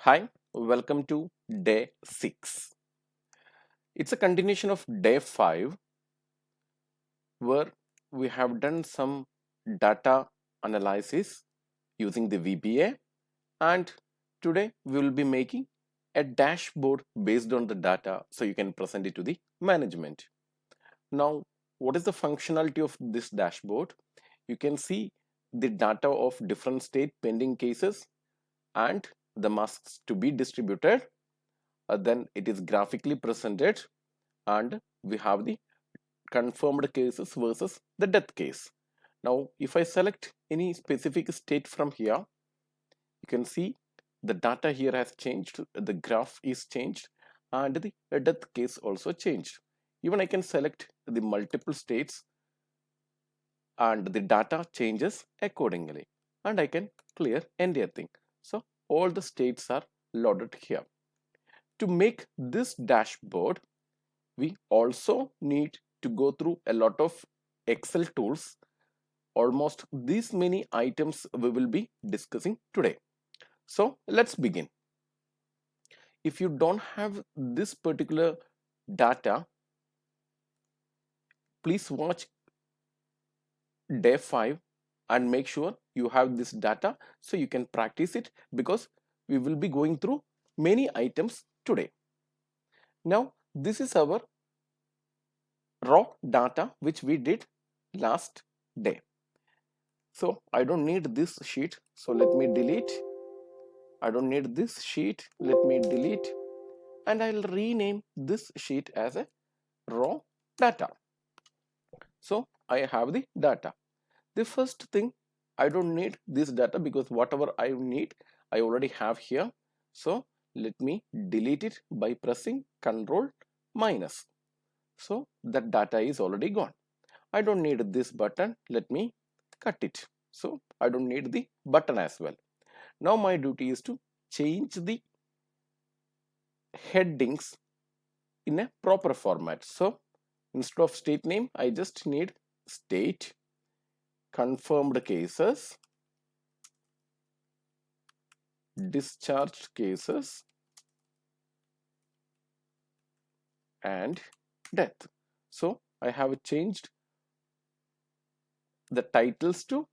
Hi, welcome to day 6. It's a continuation of day 5 where we have done some data analysis using the VBA, and today we will be making a dashboard based on the data so you can present it to the management. Now, what is the functionality of this dashboard? You can see the data of different state pending cases and the masks to be distributed. Then it is graphically presented, and we have the confirmed cases versus the death case. Now, if I select any specific state from here, you can see the data here has changed, the graph is changed, and the death case also changed. Even I can select the multiple states and the data changes accordingly, and I can clear entire thing. So all the states are loaded here. To make this dashboard, we also need to go through a lot of Excel tools. Almost these many items we will be discussing today. So let's begin. If you don't have this particular data, please watch day 5 and make sure you have this data so you can practice it, because we will be going through many items today. Now, this is our raw data which we did last day. So I don't need this sheet, so let me delete. I don't need this sheet, let me delete, and I'll rename this sheet as a raw data. So I have the data. The first thing, I don't need this data because whatever I need I already have here. So let me delete it by pressing Ctrl minus. So that data is already gone. I don't need this button, let me cut it. So I don't need the button as well. Now my duty is to change the headings in a proper format. So instead of state name, I just need state, confirmed cases, discharged cases, and death. So I have changed the titles to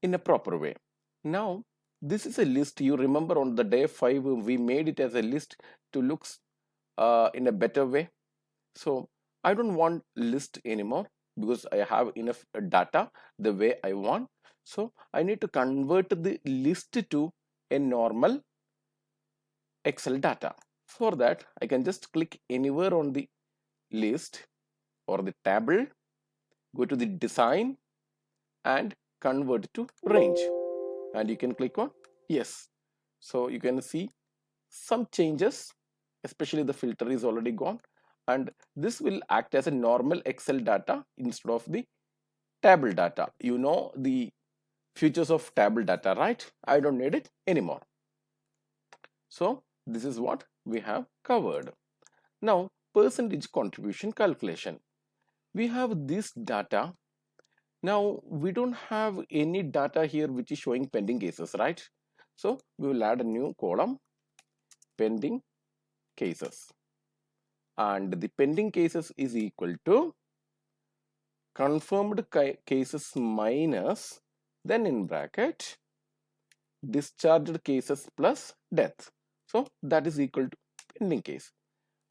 in a proper way. Now this is a list. You remember on the day 5 we made it as a list to look in a better way. So I don't want list anymore because I have enough data the way I want. So I need to convert the list to a normal Excel data. For that, I can just click anywhere on the list or the table, go to the design and convert to range. And you can click on yes. So you can see some changes, especially the filter is already gone, and this will act as a normal Excel data instead of the table data. You know the features of table data, right? I don't need it anymore. So this is what we have covered. Now, percentage contribution calculation. We have this data. Now we don't have any data here which is showing pending cases, right? So we will add a new column, pending cases, and the pending cases is equal to confirmed cases minus, then in bracket, discharged cases plus death. So that is equal to pending case.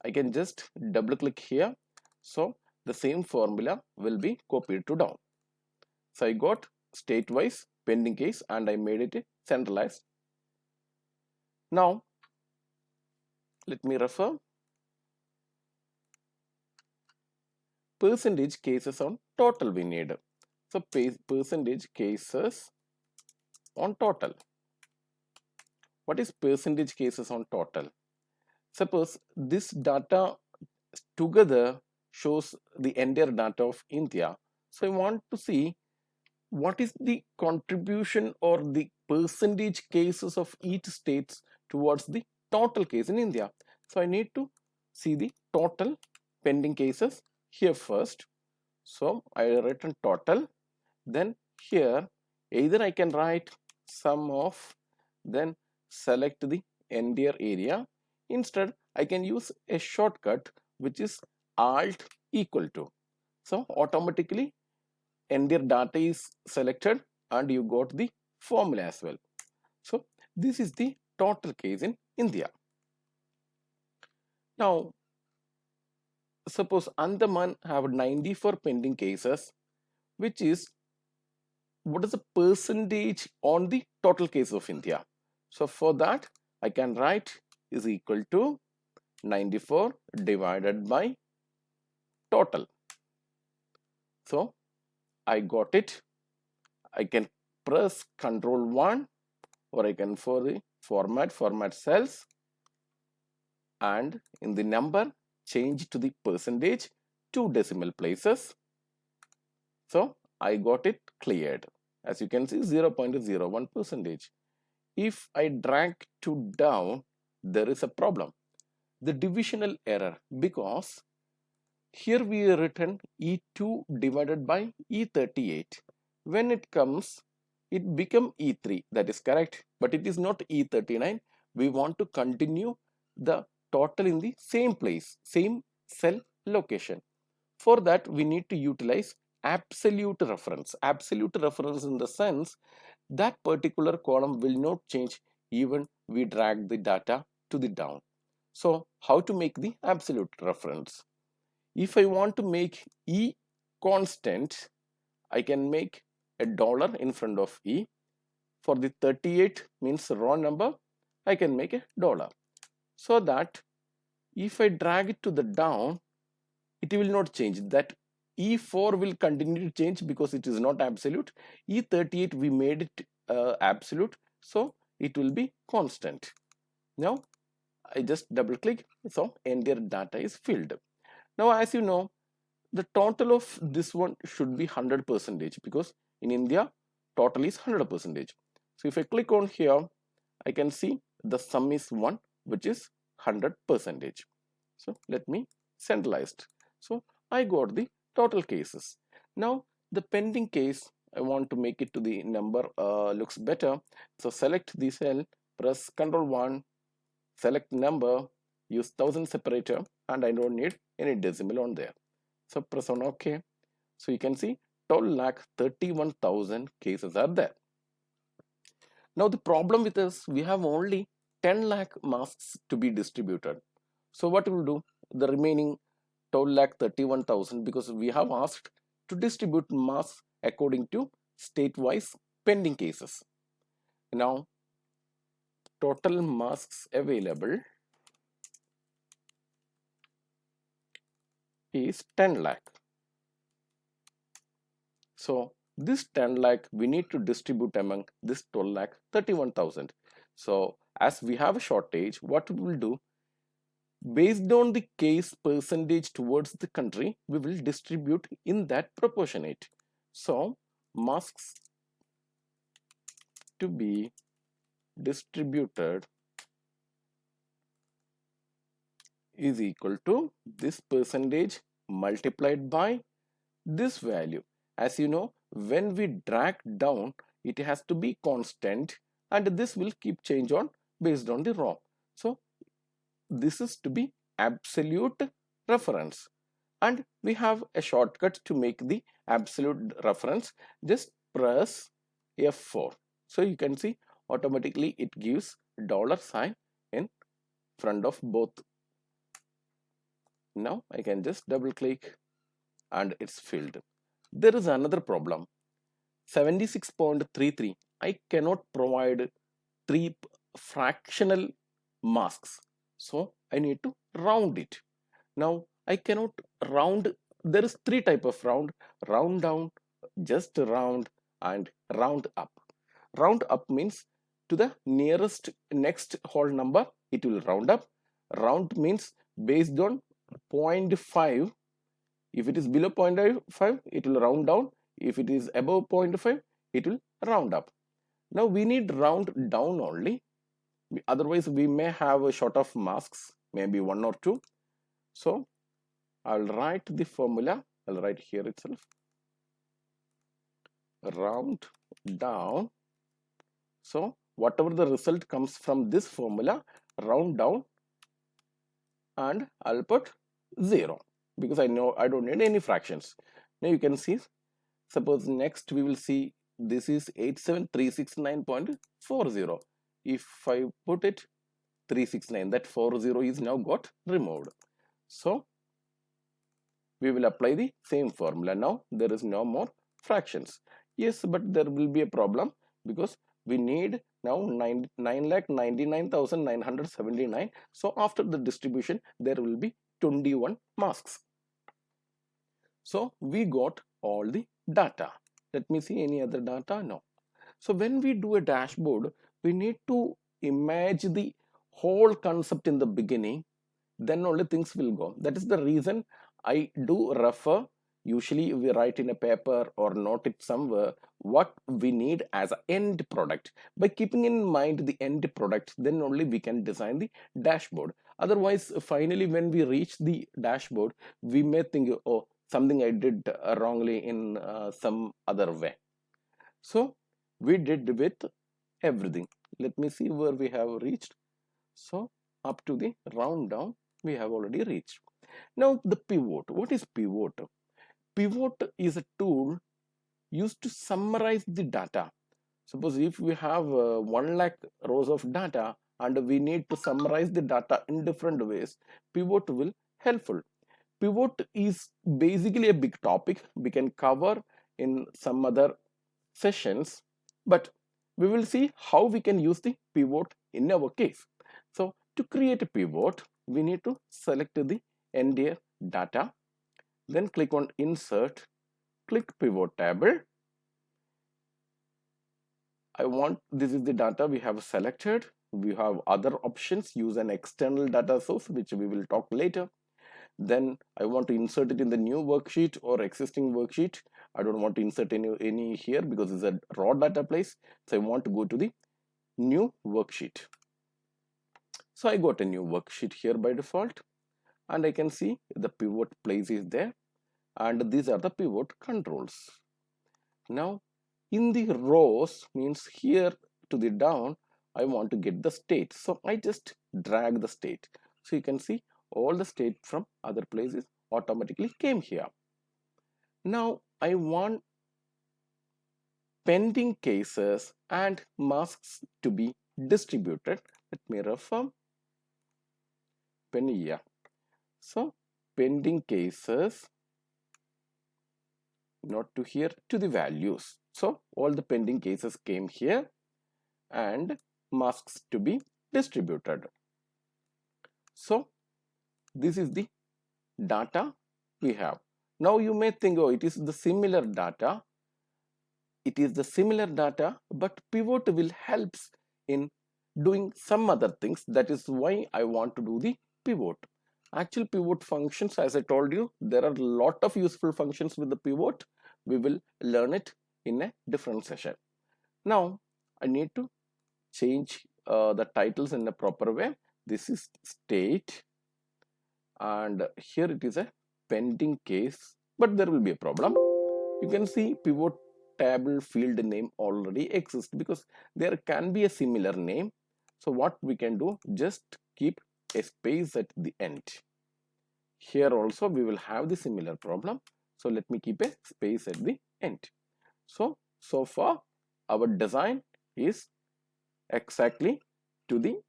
I can just double click here. So the same formula will be copied to down. So I got state wise pending case and I made it centralized. Now let me refer percentage cases on total we need. So percentage cases on total. What is percentage cases on total? Suppose this data together shows the entire data of India. So I want to see what is the contribution or the percentage cases of each states towards the total case in India. So I need to see the total pending cases here first. So I written total, then here either I can write sum of, then select the entire area. Instead, I can use a shortcut which is Alt equal to. So automatically entire data is selected and you got the formula as well. So this is the total case in India. Now suppose Andaman have 94 pending cases, which is what is the percentage on the total case of India. So for that I can write is equal to 94 divided by total. So I got it. I can press Ctrl 1 or I can for the format cells, and in the number change to the percentage 2 decimal places. So I got it cleared. As you can see 0.01 percentage. If I drag to down, there is a problem. The divisional error, because here we have written E2 divided by E38. When it comes, it become E3. That is correct, but it is not E39. We want to continue the total in the same place, same cell location. For that, we need to utilize absolute reference. Absolute reference in the sense that particular column will not change even we drag the data to the down. So how to make the absolute reference? If I want to make E constant, I can make a dollar in front of E. For the 38 means raw number, I can make a dollar. So that if I drag it to the down, it will not change. That E4 will continue to change because it is not absolute. E38 we made it absolute, so it will be constant. Now I just double click, so entire data is filled. Now as you know, the total of this one should be 100% because in India total is 100%. So if I click on here, I can see the sum is 1, which is 100%. So let me centralized. So I got the total cases. Now the pending case, I want to make it to the number looks better. So select the cell, press Ctrl 1, select number, use 1000 separator, and I don't need any decimal on there. So press on OK. So you can see 12,31,000 cases are there. Now the problem with this, we have only 10 lakh masks to be distributed. So what we'll do, the remaining 12,31,000, because we have asked to distribute masks according to state-wise pending cases. Now total masks available is 10 lakh. So this 10 lakh we need to distribute among this 12,31,000. So as we have a shortage, what we will do, based on the case percentage towards the country, we will distribute in that proportionate. So masks to be distributed is equal to this percentage multiplied by this value. As you know, when we drag down, it has to be constant, and this will keep change on based on the raw. So this is to be absolute reference, and we have a shortcut to make the absolute reference. Just press F4. So you can see automatically it gives $sign in front of both. Now I can just double click and it's filled. There is another problem. 76.33. I cannot provide 3 fractional masks, so I need to round it. Now I cannot round. There is 3 type of round: round down, just round, and round up. Round up means to the nearest next whole number it will round up. Round means based on 0.5. If it is below 0.5, it will round down. If it is above 0.5, it will round up. Now we need round down only. Otherwise, we may have a short of masks, maybe 1 or 2. So I'll write the formula. I'll write here itself. Round down. So whatever the result comes from this formula, round down and I'll put 0 because I know I don't need any fractions. Now you can see, suppose next we will see this is 87369.40. If I put it 369, that 40 is now got removed. So we will apply the same formula. Now there is no more fractions. Yes, but there will be a problem because we need now 9,99,979. So after the distribution, there will be 21 masks. So we got all the data. Let me see any other data. No. So when we do a dashboard, we need to imagine the whole concept in the beginning, then only things will go. That is the reason I do refer, usually we write in a paper or note it somewhere, what we need as an end product. By keeping in mind the end product, then only we can design the dashboard. Otherwise, finally when we reach the dashboard, we may think, oh, something I did wrongly in some other way. So we did with everything. Let me see where we have reached. So up to the round down we have already reached. Now the pivot. What is pivot? Pivot is a tool used to summarize the data. Suppose if we have 1 lakh rows of data and we need to summarize the data in different ways, pivot will helpful. Pivot is basically a big topic we can cover in some other sessions, but we will see how we can use the pivot in our case. So to create a pivot, we need to select the entire data, then click on insert, click pivot table. This is the data we have selected. We have other options, use an external data source, which we will talk later. Then I want to insert it in the new worksheet or existing worksheet. I don't want to insert any here because it's a raw data place. So I want to go to the new worksheet. So I got a new worksheet here by default, and I can see the pivot place is there, and these are the pivot controls. Now in the rows, means here to the down, I want to get the state. So I just drag the state. So you can see all the state from other places automatically came here. Now I want pending cases and masks to be distributed. Let me refer yeah. So pending cases, not to here, to the values. So all the pending cases came here and masks to be distributed. So this is the data we have. Now you may think, oh, it is the similar data. It is the similar data, but pivot will help in doing some other things. That is why I want to do the pivot. Actual pivot functions, as I told you, there are a lot of useful functions with the pivot. We will learn it in a different session. Now I need to change the titles in a proper way. This is state, and here it is a pending case, but there will be a problem. You can see pivot table field name already exists because there can be a similar name. So what we can do, just keep a space at the end. Here also we will have the similar problem. So let me keep a space at the end. So far our design is exactly to the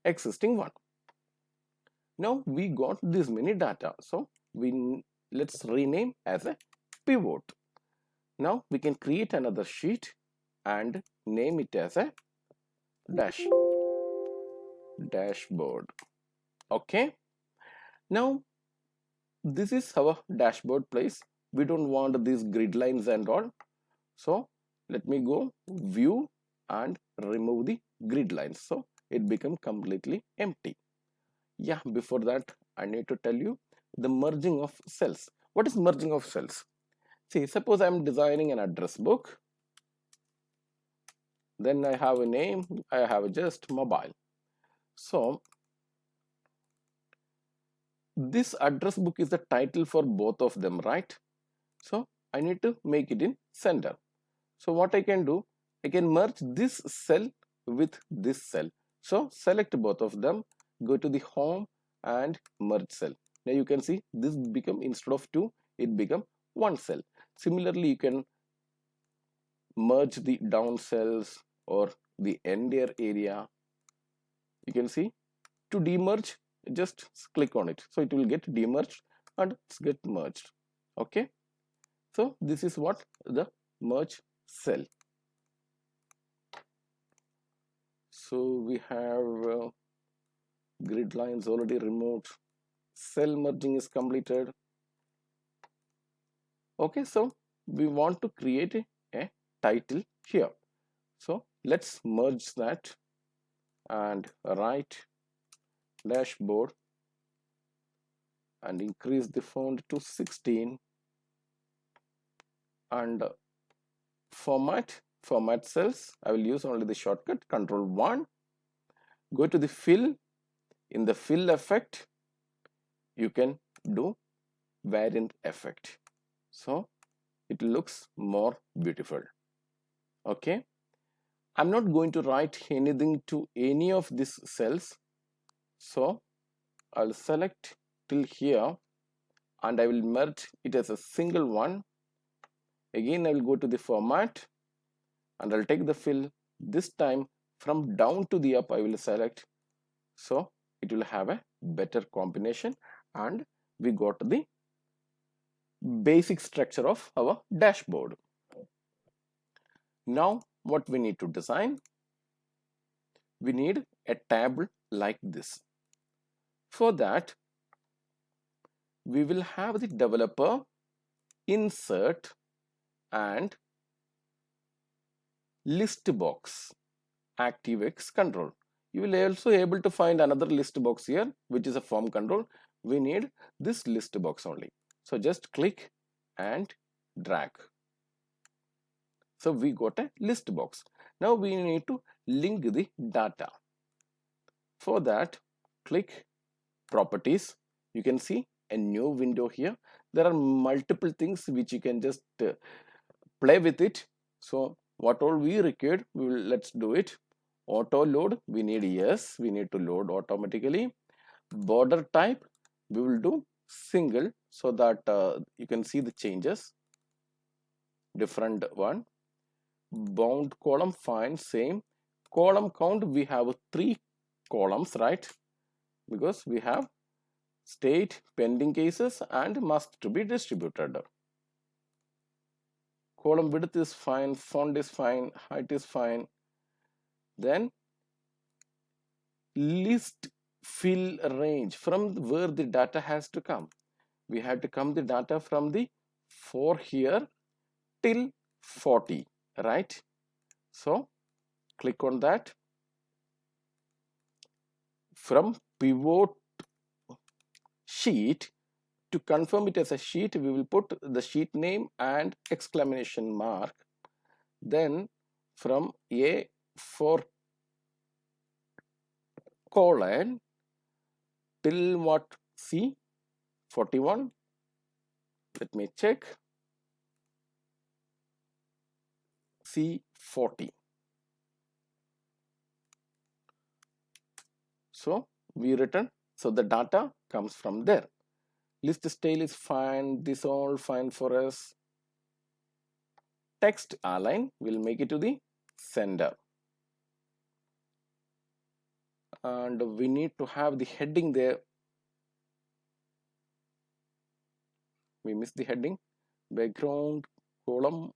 existing one. Now we got this many data. So let's rename as a pivot. Now we can create another sheet and name it as a dashboard. Okay. Now this is our dashboard place. We don't want these grid lines and all. So let me go view and remove the grid lines. So it becomes completely empty. Yeah, before that I need to tell you the merging of cells. What is merging of cells? See, suppose I'm designing an address book. Then I have a name, I have just mobile. So this address book is the title for both of them, right? So I need to make it in center. So what I can do, I can merge this cell with this cell. So select both of them, go to the home and merge cell. Now you can see this become, instead of 2, it become 1 cell. Similarly, you can merge the down cells or the entire area. You can see, to demerge, just click on it, so it will get demerged and it's get merged. Okay, so this is what the merge cell. So we have grid lines already removed, cell merging is completed. Okay, so we want to create a title here, so let's merge that and write dashboard and increase the font to 16 and format cells. I will use only the shortcut Control 1. Go to the fill. In the fill effect, you can do variant effect, so it looks more beautiful. Okay, I'm not going to write anything to any of these cells, so I'll select till here and I will merge it as a single one. Again, I will go to the format and I'll take the fill. This time from down to the up I will select, so it will have a better combination and we got the basic structure of our dashboard. Now what we need to design, we need a table like this. For that, we will have the developer insert and list box ActiveX control. You will also able to find another list box here, which is a form control. We need this list box only, so just click and drag. So we got a list box. Now we need to link the data. For that, click properties. You can see a new window here. There are multiple things which you can just play with it. So what all we required, let's do it. Auto load, we need, yes, we need to load automatically. Border type, we will do single, so that you can see the changes, different one. Bound column, fine, same. Column count, we have 3 columns, right? Because we have state, pending cases and must to be distributed. Column width is fine, font is fine, height is fine. Then list fill range, from where the data has to come. We had to come the data from the 4 here till 40, right? So click on that. From pivot sheet, to confirm it as a sheet, we will put the sheet name and exclamation mark. Then from A4 colon till what, C 41. Let me check. C40. So we return, so the data comes from there. List style is fine, this all fine for us. Text align, will make it to the sender. And we need to have the heading there. We missed the heading. Background column,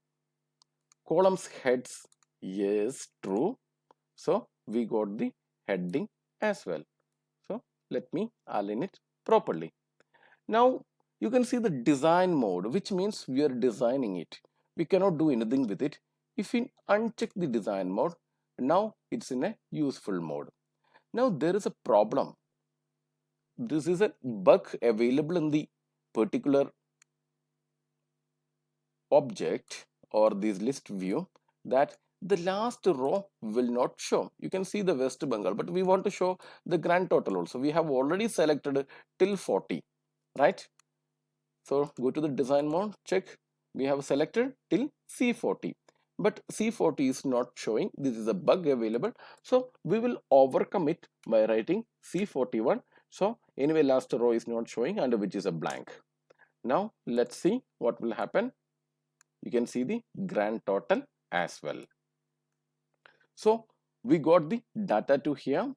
columns heads, yes, true. So we got the heading as well. So let me align it properly. Now you can see the design mode, which means we are designing it. We cannot do anything with it. If we uncheck the design mode, now it's in a useful mode. Now there is a problem. This is a bug available in the particular object or this list view, that the last row will not show. You can see the West Bengal, but we want to show the grand total also. We have already selected till 40, right? So go to the design mode, check, we have selected till C40. but C40 is not showing. This is a bug available, so we will overcome it by writing C41. So anyway, last row is not showing, and which is a blank. Now let's see what will happen. You can see the grand total as well. So we got the data to here.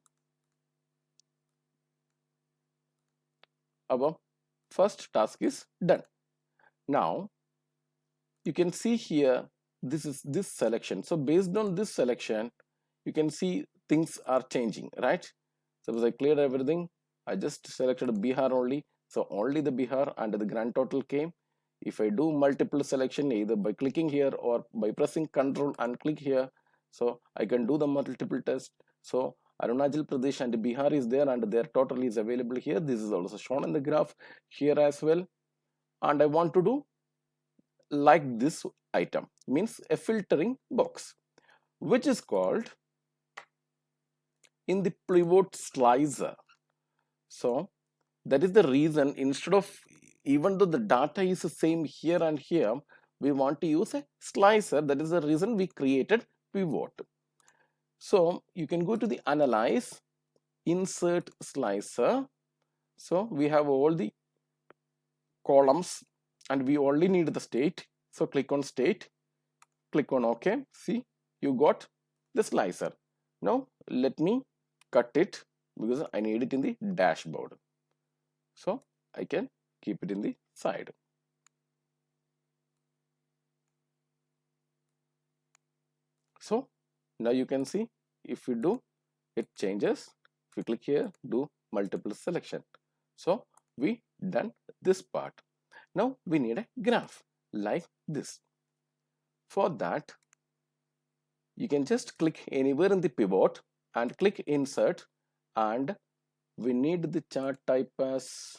Our first task is done. Now you can see here, this is this selection. So based on this selection, you can see things are changing, right? Suppose I cleared everything, I just selected Bihar only, so only the Bihar and the grand total came. If I do multiple selection either by clicking here or by pressing Ctrl and click here, so I can do the multiple test. So Arunachal Pradesh and Bihar is there, and their total is available here. This is also shown in the graph here as well. And I want to do like this item, means a filtering box, which is called in the pivot slicer. So that is the reason, instead of, even though the data is the same here and here, we want to use a slicer. That is the reason we created pivot. So you can go to the analyze, insert slicer. So we have all the columns and we only need the state. So click on state, click on OK. See, you got the slicer. Now let me cut it because I need it in the dashboard. So I can keep it in the side. So now you can see, if we do, it changes. If we click here, do multiple selection. So we done this part. Now we need a graph like this. For that, you can just click anywhere in the pivot and click insert, and we need the chart type as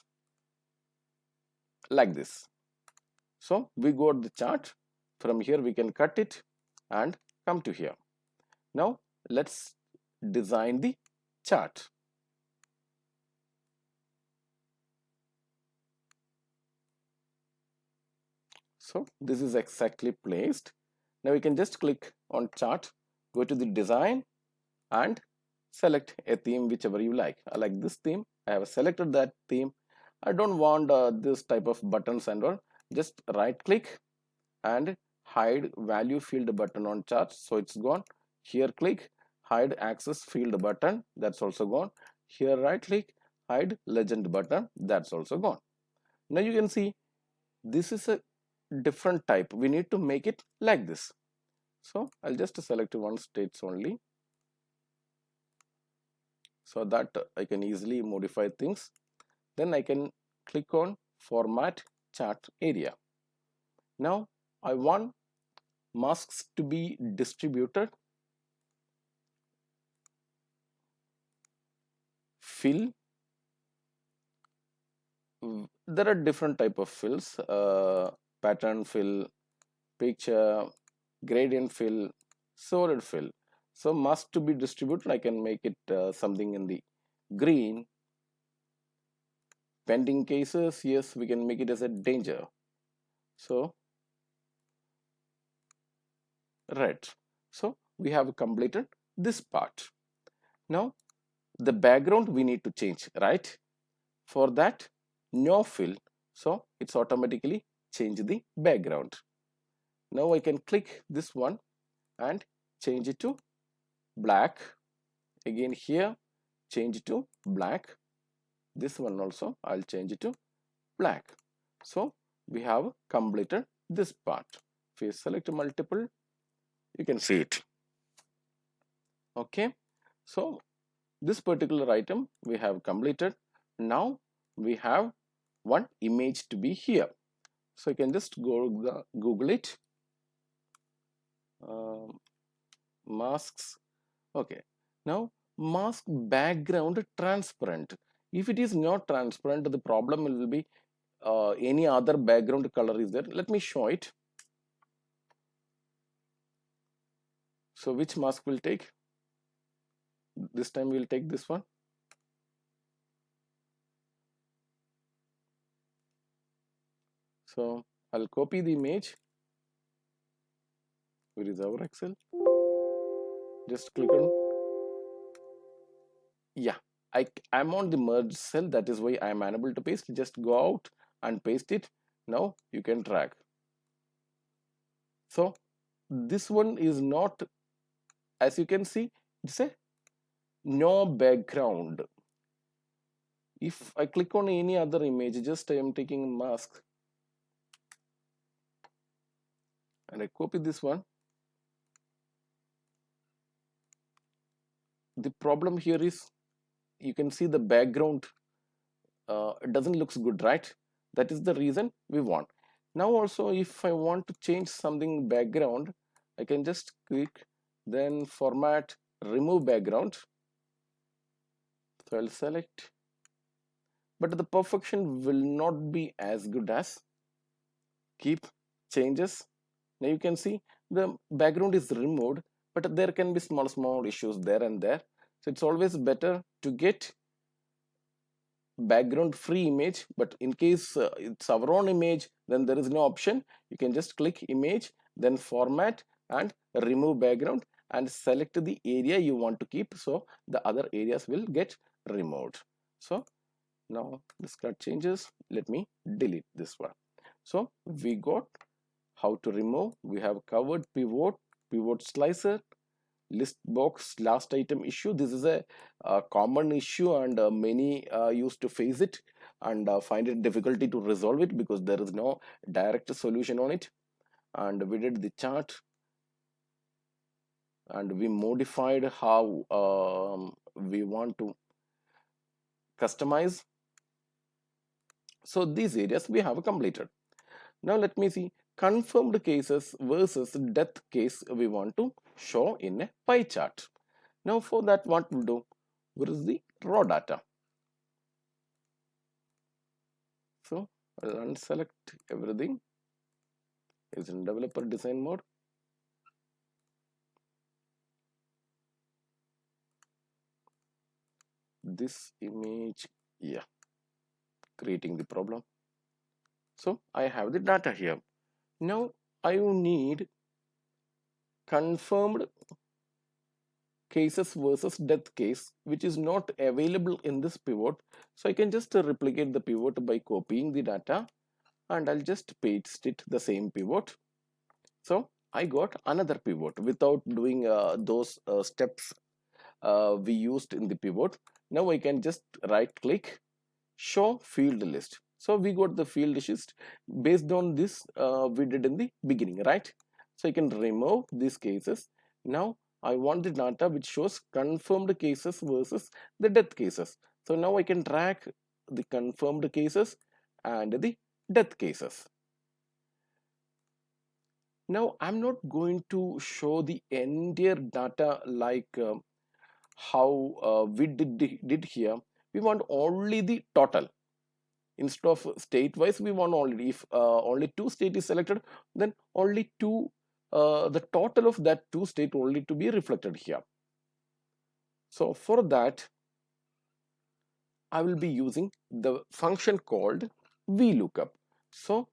like this. So we got the chart. From here we can cut it and come to here. Now let's design the chart. So this is exactly placed. Now you can just click on chart, go to the design and select a theme whichever you like. I like this theme. I have selected that theme. I don't want this type of buttons and all. Just right click and hide value field button on chart, so it's gone. Here click hide access field button, that's also gone. Here right click hide legend button, that's also gone. Now you can see this is a different type. We need to make it like this. So I'll just select one states only, so that I can easily modify things. Then I can click on format chart area. Now I want masks to be distributed, fill. There are different type of fills, pattern fill, picture, gradient fill, solid fill. So must to be distributed, I can make it something in the green. Pending cases, yes, we can make it as a danger. So red. So we have completed this part. Now the background we need to change, right? For that, no fill, so it's automatically change the background. Now I can click this one and change it to black. Again here, change it to black. This one also I'll change it to black. So we have completed this part. If you select multiple, you can see it. Okay, so this particular item we have completed. Now we have one image to be here. So you can just go Google it. Masks. Okay. Now mask background transparent. If it is not transparent, the problem will be any other background color is there. Let me show it. So which mask will take? This time we'll take this one. So I'll copy the image. Where is our Excel? Just click on, yeah, I'm on the merge cell. That is why I'm unable to paste. Just go out and paste it. Now you can drag. So this one is not, as you can see, it's a no background. If I click on any other image, just I am taking mask and I copy this one. The problem here is you can see the background it doesn't looks good, right? That is the reason we want. Now also if I want to change something background, I can just click, then format, remove background. So I'll select, but the perfection will not be as good as keep changes. Now you can see the background is removed, but there can be small issues there and there. So it's always better to get background free image, but in case it's our own image, then there is no option. You can just click image, then format and remove background and select the area you want to keep, so the other areas will get removed. So now discard changes, let me delete this one. So we got how to remove. We have covered pivot, pivot slicer, list box, last item issue. This is a common issue, and many used to face it and find it difficulty to resolve it because there is no direct solution on it. And we did the chart and we modified how we want to customize. So these areas we have completed. Now let me see confirmed cases versus death case we want to show in a pie chart. Now for that, what we'll do, where is the raw data? So I'll unselect everything. It's in developer design mode. This image, yeah, creating the problem. So I have the data here. Now I need confirmed cases versus death case, which is not available in this pivot. So I can just replicate the pivot by copying the data and I'll just paste it the same pivot. So I got another pivot without doing those steps we used in the pivot. Now I can just right click, show field list. So we got the field list based on this we did in the beginning, right? So I can remove these cases. Now I want the data which shows confirmed cases versus the death cases. So now I can track the confirmed cases and the death cases. Now I'm not going to show the entire data like how we did here. We want only the total. Instead of state wise, we want only, if only two state is selected, then only two, the total of that two state only to be reflected here. So for that, I will be using the function called VLOOKUP. So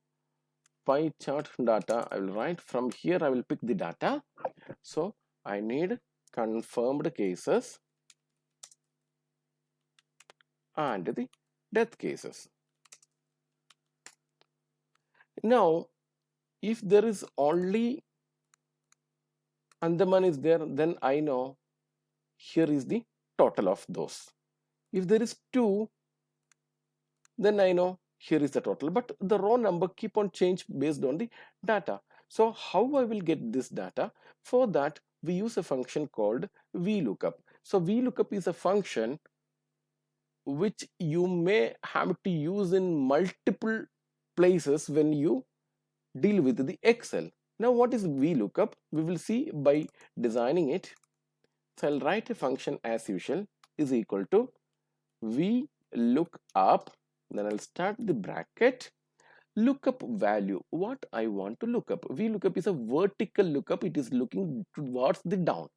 pie chart data, I will write from here, I will pick the data. So I need confirmed cases and the death cases. Now, if there is only Andaman is there, then I know here is the total of those. If there is two, then I know here is the total, but the raw number keep on change based on the data. So how I will get this data? For that, we use a function called VLOOKUP. So VLOOKUP is a function which you may have to use in multiple places when you deal with the Excel. Now what is VLOOKUP? We will see by designing it. So I'll write a function as usual is equal to VLOOKUP, then I'll start the bracket, lookup value, what I want to look up. VLOOKUP is a vertical lookup, it is looking towards the down.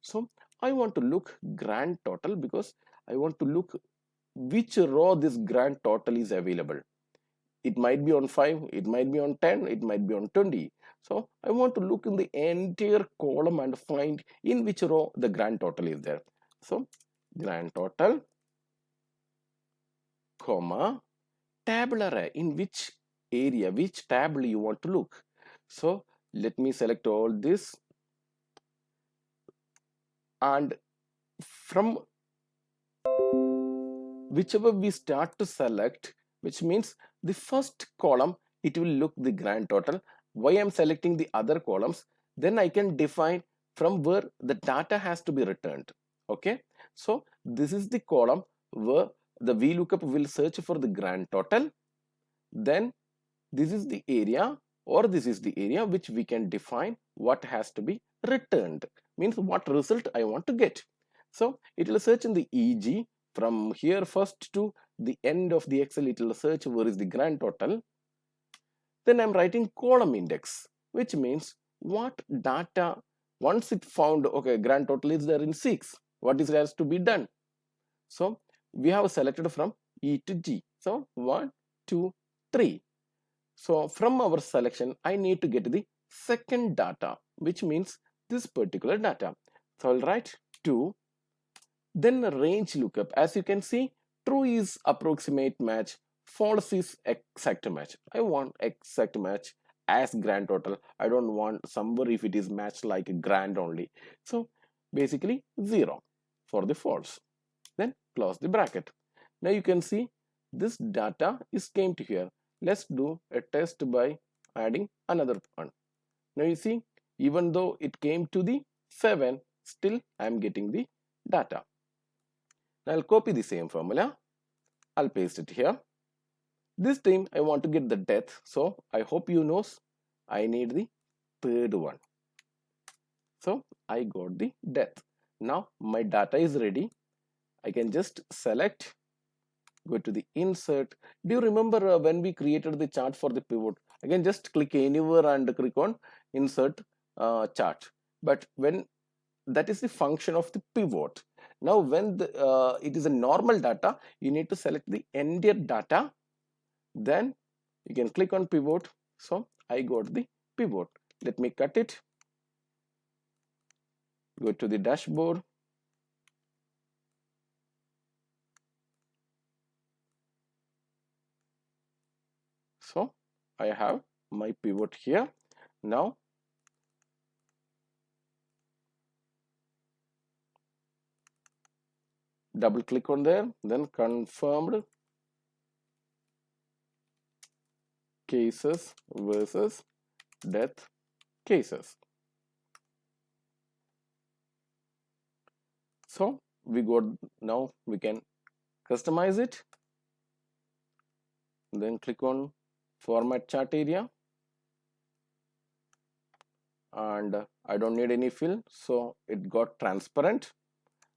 So I want to look grand total because I want to look which row this grand total is available. It might be on 5, it might be on 10, it might be on 20. So I want to look in the entire column and find in which row the grand total is there. So grand total, comma, table array, in which area, which table you want to look. So let me select all this, and from whichever we start to select, which means the first column, it will look the grand total. Why I'm selecting the other columns? Then I can define from where the data has to be returned. Okay, so this is the column where the VLOOKUP will search for the grand total. Then this is the area, or this is the area which we can define what has to be returned, means what result I want to get. So it will search in the EG from here first to the end of the Excel. It will search where is the grand total. Then I'm writing column index, which means what data, once it found okay grand total is there in 6, what is has to be done. So we have selected from E to G. So 1 2 3. So from our selection, I need to get the second data, which means this particular data. So I'll write 2, then range lookup. As you can see, true is approximate match, false is exact match. I want exact match as grand total. I don't want somewhere if it is matched like grand only. So basically 0 for the false. Then close the bracket. Now you can see this data is came to here. Let's do a test by adding another one. Now you see, even though it came to the 7, still I am getting the data. Now I'll copy the same formula. I'll paste it here. This time I want to get the death. So I hope you know I need the third one. So I got the death. Now my data is ready. I can just select, go to the insert. Do you remember when we created the chart for the pivot? I can just click anywhere and click on insert chart. But when that is the function of the pivot. Now when it is a normal data, you need to select the entire data. Then you can click on pivot. So I got the pivot. Let me cut it. Go to the dashboard. So I have my pivot here. Now double click on there, then confirmed cases versus death cases. So we got, now we can customize it. Then click on format chart area, and I don't need any fill, so it got transparent.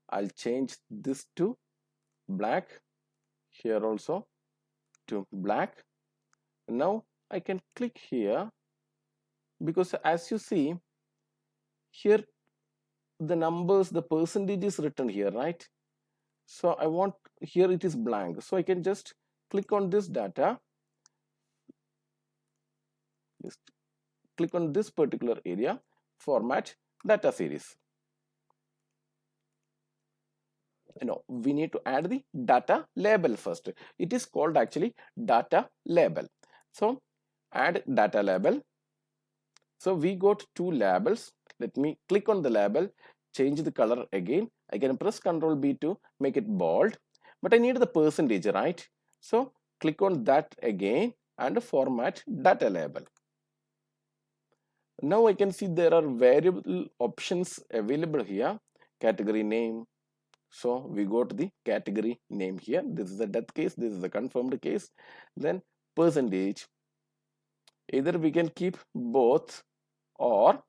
I'll change this to black, here also to black. Now I can click here, because as you see here the numbers, the percentage is written here, right? So I want, here it is blank, so I can just click on this data, just click on this particular area, format data series. We need to add the data label first. It is called actually data label. So add data label. So we got two labels. Let me click on the label, change the color again. I can press Ctrl B to make it bold, but I need the percentage, right? So click on that again and format data label. Now I can see there are variable options available here. Category name. So we go to the category name here. This is the death case, this is the confirmed case. Then percentage. Either we can keep both, or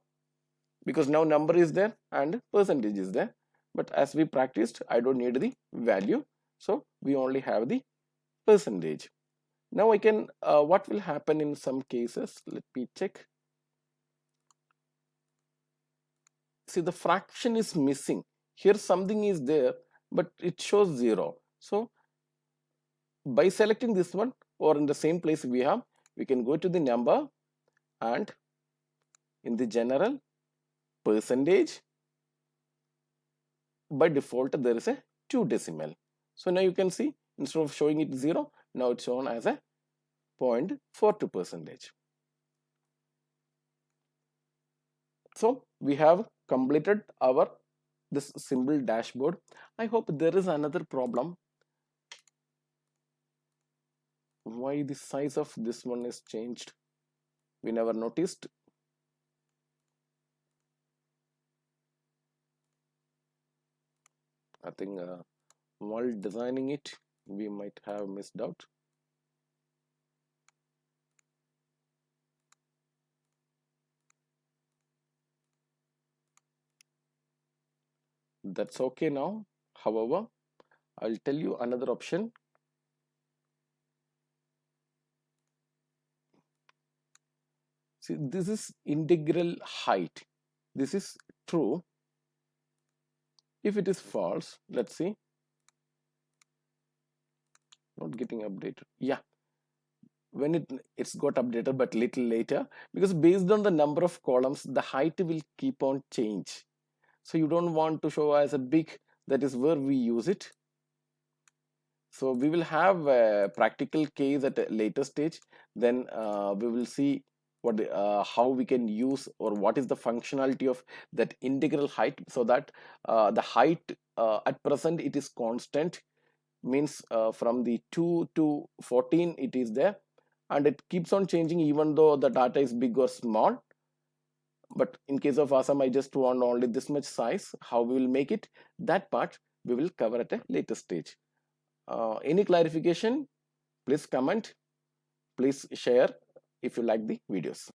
because now number is there and percentage is there, but as we practiced, I don't need the value, so we only have the percentage. Now I can, what will happen in some cases, let me check. See, the fraction is missing here, something is there but it shows 0. So by selecting this one, or in the same place we can go to the number and In the general percentage, by default there is a 2 decimal. So now you can see instead of showing it 0, now it's shown as a 0.42 percentage. So we have completed our this simple dashboard. I hope there is another problem. Why the size of this one is changed? We never noticed. I think while designing it, we might have missed out. That's okay now. However, I'll tell you another option. See, this is integral height. This is true. If it is false, let's see. Not getting updated. Yeah, when it's got updated, but little later, because based on the number of columns, the height will keep on change. So you don't want to show as a big. That is where we use it. So we will have a practical case at a later stage. Then we will see what how we can use or what is the functionality of that integral height, so that the height at present it is constant, means from the 2 to 14 it is there, and it keeps on changing even though the data is big or small. But in case of Assam, I just want only this much size. How we will make it, that part we will cover at a later stage. Any clarification, please comment, please share if you like the videos.